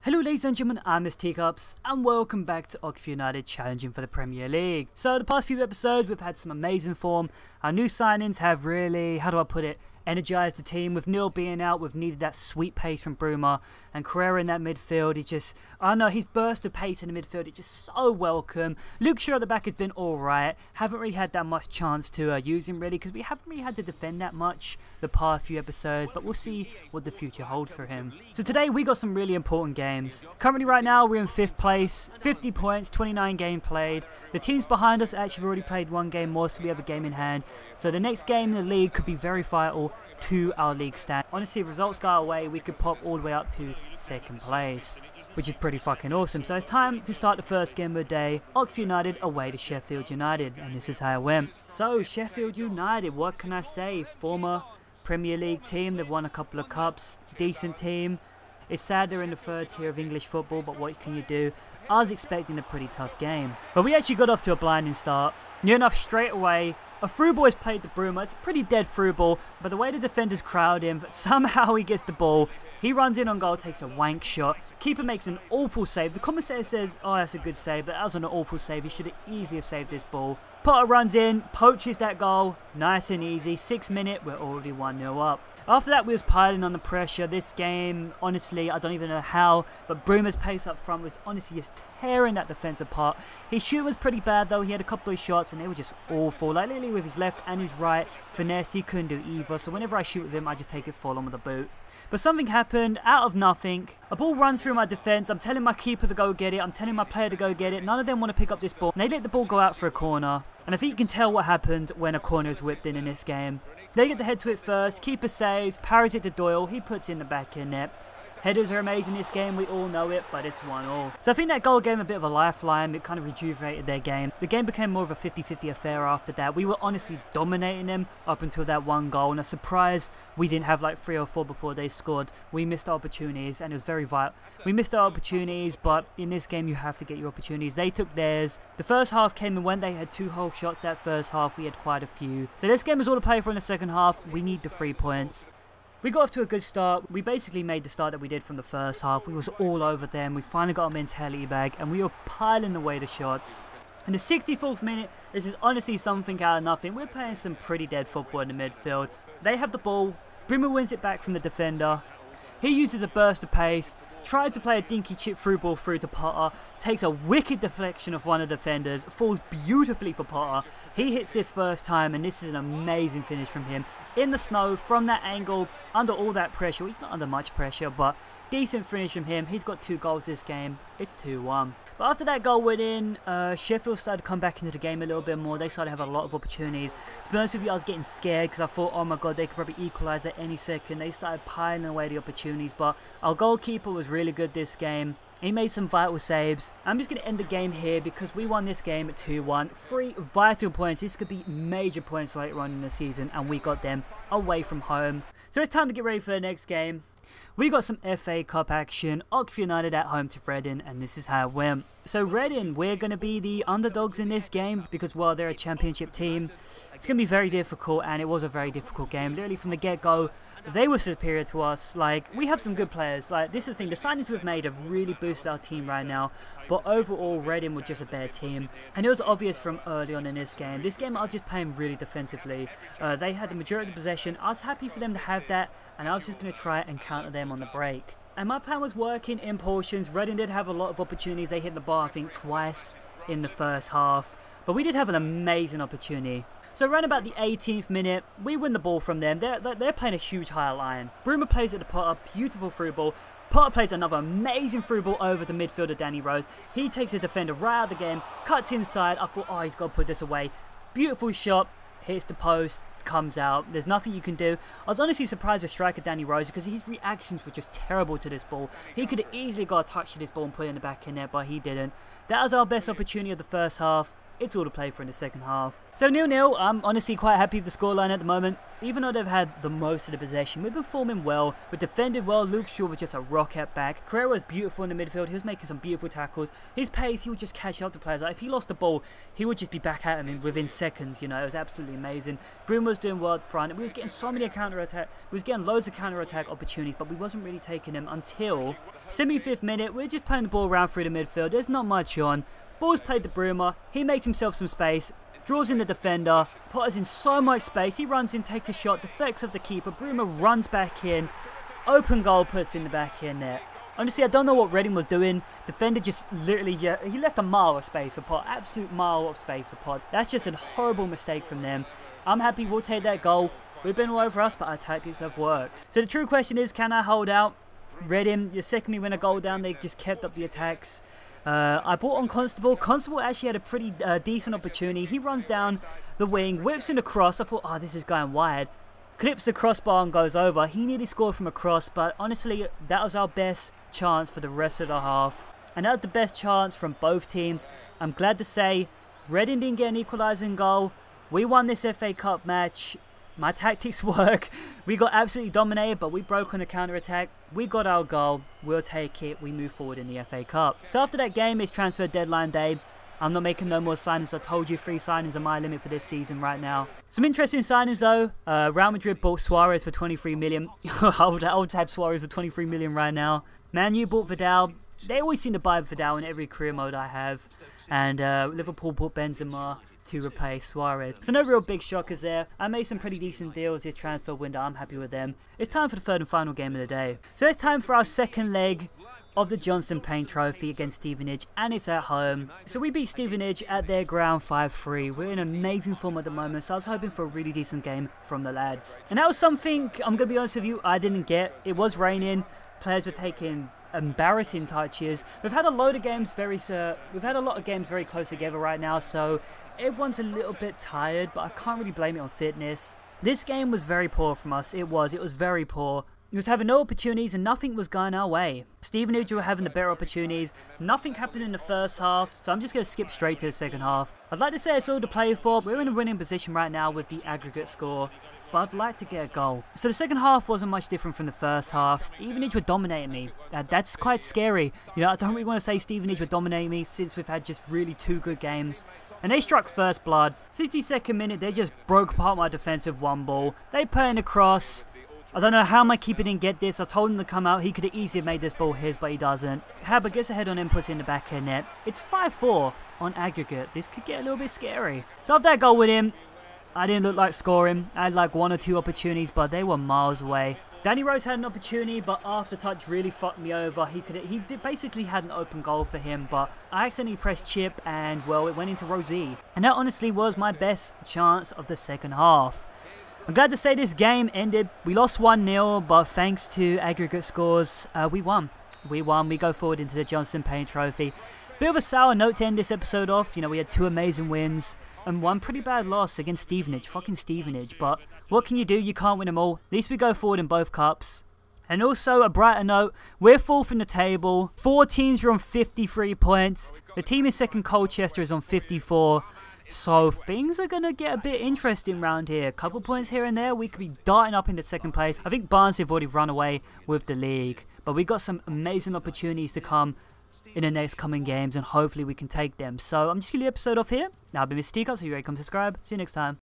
Hello ladies and gentlemen, I'm Miss Teacups and welcome back to Oxford United challenging for the Premier League. So the past few episodes we've had some amazing form. Our new signings have really, how do I put it, energized the team. With Neil being out, we've needed that sweet pace from Bruma, and Carrera in that midfield, he just, I don't know, his burst of pace in the midfield is just so welcome. Luke Shaw at the back has been alright, haven't really had that much chance to use him really, because we haven't really had to defend that much the past few episodes, but we'll see what the future holds for him. So today we got some really important games. Currently right now we're in 5th place, 50 points, 29 games played. The teams behind us actually have already played one game more, so we have a game in hand. So the next game in the league could be very vital to our league stand. Honestly, if results go our way, we could pop all the way up to 2nd place, which is pretty fucking awesome. So it's time to start the first game of the day. Oxford United away to Sheffield United, and this is how it went. So Sheffield United, what can I say? Former Premier League team, they've won a couple of cups, decent team. It's sad they're in the 3rd tier of English football, but what can you do? I was expecting a pretty tough game, but we actually got off to a blinding start. Near enough straight away, a through ball is played to Bruma. It's a pretty dead through ball, but the way the defenders crowd him, somehow he gets the ball. He runs in on goal, takes a wank shot. Keeper makes an awful save. The commentator says, oh, that's a good save, but that was an awful save. He should have easily have saved this ball. Potter runs in, poaches that goal. Nice and easy. 6th minute, we're already 1-0 up. After that, we was piling on the pressure. This game, honestly, I don't even know how, but Bruma's pace up front was honestly just tearing that defence apart. His shoot was pretty bad, though. He had a couple of shots, and they were just awful. Like, literally with his left and his right finesse, he couldn't do either. So whenever I shoot with him, I just take it full on with a boot. But something happened out of nothing. A ball runs through my defence. I'm telling my keeper to go get it. I'm telling my player to go get it. None of them want to pick up this ball. And they let the ball go out for a corner. And I think you can tell what happened when a corner is whipped in this game. They get the head to it first. Keeper saves. Parries it to Doyle. He puts in the back in net. Headers are amazing this game, we all know it, but it's 1-1. So I think that goal gave them a bit of a lifeline. It kind of rejuvenated their game. The game became more of a 50-50 affair after that. We were honestly dominating them up until that one goal, and a surprise we didn't have like 3 or 4 before they scored. We missed our opportunities, and it was very vital. We missed our opportunities, but in this game you have to get your opportunities. They took theirs. The first half came and went. They had 2 whole shots that first half. We had quite a few. So this game is all to play for in the second half. We need the 3 points. We got off to a good start. We basically made the start that we did from the first half. We was all over them. We finally got our mentality back, and we were piling away the shots. In the 64th minute, this is honestly something out of nothing. We're playing some pretty dead football in the midfield. They have the ball. Bruma wins it back from the defender. He uses a burst of pace, tries to play a dinky chip through ball through to Potter, takes a wicked deflection of one of the defenders, falls beautifully for Potter. He hits this first time, and this is an amazing finish from him. In the snow, from that angle, under all that pressure. Well, he's not under much pressure, but decent finish from him. He's got 2 goals this game. It's 2-1. But after that goal went in, Sheffield started to come back into the game a little bit more. They started to have a lot of opportunities. To be honest with you, I was getting scared because I thought, oh my god, they could probably equalise at any second. They started piling away the opportunities, but our goalkeeper was really good this game. He made some vital saves. I'm just going to end the game here because we won this game at 2-1. 3 vital points. This could be major points later on in the season, and we got them away from home. So it's time to get ready for the next game. We got some FA Cup action. Oxford United at home to Reading, and this is how it went. So Reading, we're going to be the underdogs in this game because, well, they're a championship team. It's going to be very difficult, and it was a very difficult game. Literally from the get-go, they were superior to us. Like, we have some good players. Like, this is the thing. The signings we've made have really boosted our team right now. But overall, Reading were just a better team. And it was obvious from early on in this game. This game, I was just playing really defensively. They had the majority of the possession. I was happy for them to have that. And I was just going to try and counter them on the break. And my plan was working in portions. Reading did have a lot of opportunities. They hit the bar, I think, twice in the first half. But we did have an amazing opportunity. So around about the 18th minute, we win the ball from them. They're playing a huge high line. Bruma plays it to Potter, beautiful through ball. Potter plays another amazing through ball over the midfielder Danny Rose. He takes a defender right out of the game, cuts inside. I thought, oh, he's got to put this away. Beautiful shot, hits the post, comes out. There's nothing you can do. I was honestly surprised with striker Danny Rose because his reactions were just terrible to this ball. He could have easily got a touch to this ball and put it in the back in there, but he didn't. That was our best opportunity of the first half. it's all to play for in the second half. So 0-0, I'm honestly quite happy with the scoreline at the moment. Even though they've had the most of the possession, we've been performing well. We've defended well. Luke Shaw was just a rocket back. Carrera was beautiful in the midfield. He was making some beautiful tackles. His pace, he would just catch up to players. Like if he lost the ball, he would just be back at him within seconds. You know, it was absolutely amazing. Bruno was doing well up front. We was getting so many counter-attack. We was getting loads of counter-attack opportunities, but we wasn't really taking them until 75th minute. We're just playing the ball around through the midfield. There's not much on. Ball's played to Bruno. He makes himself some space. Draws in the defender, put us in so much space. He runs in, takes a shot, deflects off the keeper. Bruno runs back in, open goal, puts in the back end net. Honestly, I don't know what Reading was doing. Defender just literally, he left a mile of space for Pot, absolute mile of space for Pot. That's just a horrible mistake from them. I'm happy we'll take that goal. We've been all over us, but our tactics have worked. So the true question is, can I hold out? Reading, the second we win a goal down, they just kept up the attacks. I bought on Constable. Constable actually had a pretty decent opportunity. He runs down the wing, whips in the cross. I thought, oh, this is going wide. Clips the crossbar and goes over. He nearly scored from a cross, but honestly, that was our best chance for the rest of the half. And that was the best chance from both teams. I'm glad to say, Reading didn't get an equalising goal. We won this FA Cup match. My tactics work. We got absolutely dominated, but we broke on the counter-attack. We got our goal. We'll take it. We move forward in the FA Cup. So after that game, it's transfer deadline day. I'm not making no more signings. I told you 3 signings are my limit for this season right now. Some interesting signings though. Real Madrid bought Suarez for 23 million. I would have Suarez for 23 million right now. Man U bought Vidal. They always seem to buy Vidal in every career mode I have. And Liverpool bought Benzema to replace Suarez. So no real big shockers there. I made some pretty decent deals this transfer window. I'm happy with them. It's time for the third and final game of the day. So it's time for our second leg of the Johnston Payne Trophy against Stevenage, and it's at home. So we beat Stevenage at their ground 5-3. We're in amazing form at the moment, so I was hoping for a really decent game from the lads. And that was something, I'm going to be honest with you, I didn't get. It was raining. Players were taking embarrassing touches. We've had a lot of games very close together right now, so everyone's a little bit tired, but I can't really blame it on fitness. This game was very poor from us. It was very poor. We was having no opportunities and nothing was going our way. Stevenage were having the better opportunities. Nothing happened in the first half, so I'm just going to skip straight to the second half. I'd like to say it's all to play for. We're in a winning position right now with the aggregate score, but I'd like to get a goal. So the second half wasn't much different from the first half. Stevenage were dominating me. That's quite scary. You know, I don't really want to say Stevenage were dominating me since we've had just really 2 good games. And they struck first blood. 62nd minute, they just broke apart my defense with 1 ball. They put in a cross. I don't know how my keeper didn't get this. I told him to come out. He could have easily made this ball his, but he doesn't. Haber gets ahead on him, puts in the back end net. It's 5-4 on aggregate. This could get a little bit scary. So after that goal with him, I didn't look like scoring. I had like 1 or 2 opportunities, but they were miles away. Danny Rose had an opportunity, but after touch really fucked me over. He basically had an open goal for him, but I accidentally pressed chip and, well, it went into Rosie. And that honestly was my best chance of the second half. I'm glad to say this game ended. We lost 1-0, but thanks to aggregate scores, we won. We won. We go forward into the Johnston Payne Trophy. Bit of a sour note to end this episode off. You know, we had 2 amazing wins and 1 pretty bad loss against Stevenage. Fucking Stevenage. But what can you do? You can't win them all. At least we go forward in both cups. And also, a brighter note, we're 4th in the table. 4 teams are on 53 points. The team in second, Colchester, is on 54. So things are going to get a bit interesting around here. A couple points here and there, we could be darting up into second place. I think Barnsley have already run away with the league. But we've got some amazing opportunities to come in the next coming games, and hopefully we can take them. So I'm just going to leave the episode off here. Now I've been Mr. Teacup, so you ready to come subscribe. See you next time.